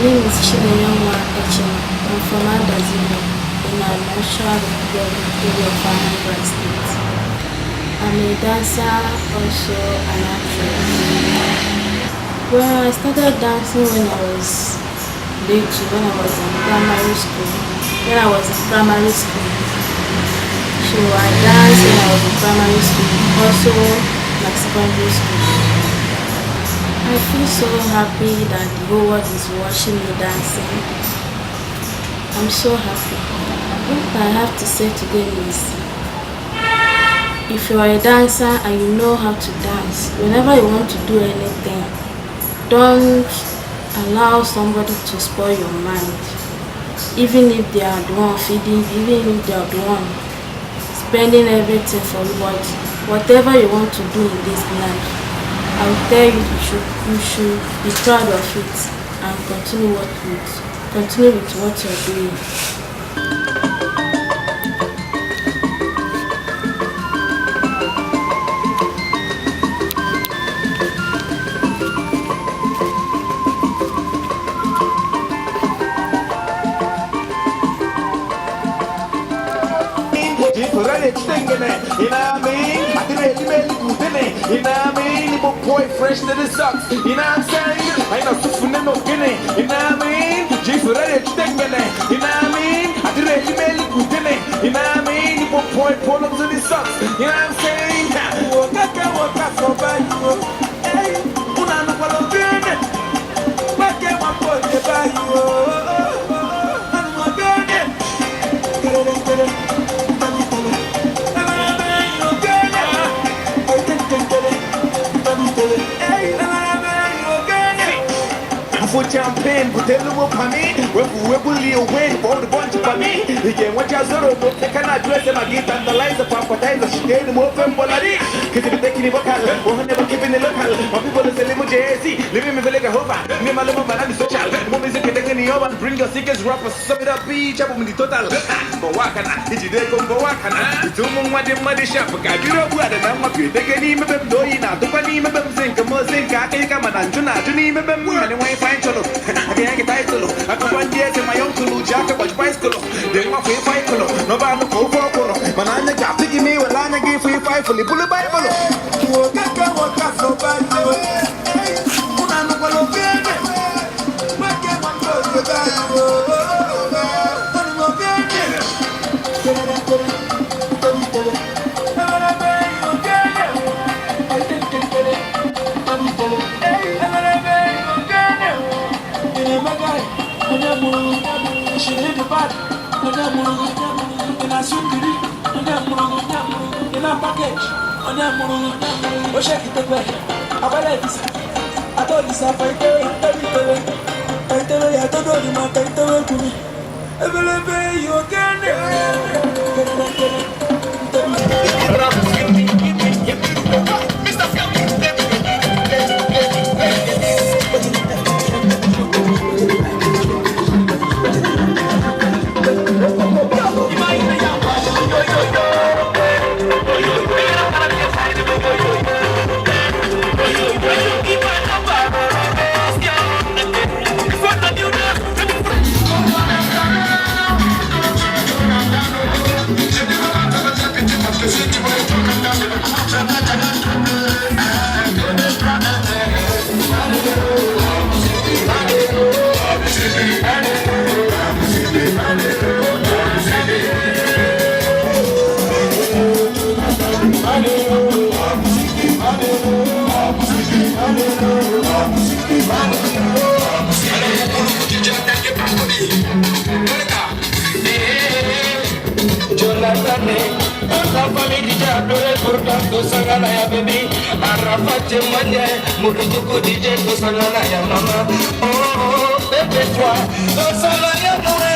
name is Chinenyonwa Echim. I'm from Andazimo in a natural area of Anambra State. I'm a dancer, also an actress. Well, I started dancing when I was little, when I was in primary school. So I danced when I was in primary school, also like secondary school. I feel so happy that the whole world is watching me dancing. I'm so happy. What I have to say today is, if you are a dancer and you know how to dance, whenever you want to do anything, don't allow somebody to spoil your mind. Even if they are the one feeding, even if they are the one spending everything for you, but whatever you want to do in this life, I will tell you, you should be proud of it and continue with what you're doing. You know what I mean? I did it, you know what I mean? My boy fresh to the socks, you know what I'm saying? I ain't no suffering no guinea, you know what I mean? G for that, you know what I mean? I did it, you know what I mean? My boy pull up to the socks, you know what I'm saying? Walk up for by you, hey, Unana Palo Gene, what can my boy by you? For champagne, but tell them what I mean. We bully away for the bunch of me. Again, what you're sort of cannot dress them again and the lights of Papa she gave them open Bolari. Because if taking it local, or never keeping it local, or people are selling JC, living in like a hover, near my little man, social. Mom is taking the oven, bring your sickest rappers, sum it up, beach up with the total. But Wakana, did you dare come for Wakana? Two more muddy shop, I do not wear the number of you. They can even doing out, the funny them sink, a more sink, I can't come and to name them, and away find. I can't title. I come one year to my uncle, Jack, but bicycle. They want free fight color. No bad no go for color. But I got to give me what I give free fight for the bullet Bible. Walk up so bad. Hey, I know what I'm doing. What can I do about you? She did the bad, in a suitcase, in a package, oh, shake it away. I told you, I told you, you baby, Arafat Mania, Murutuku DJ, Sanaya Mama, oh, baby, Sanaya Mama,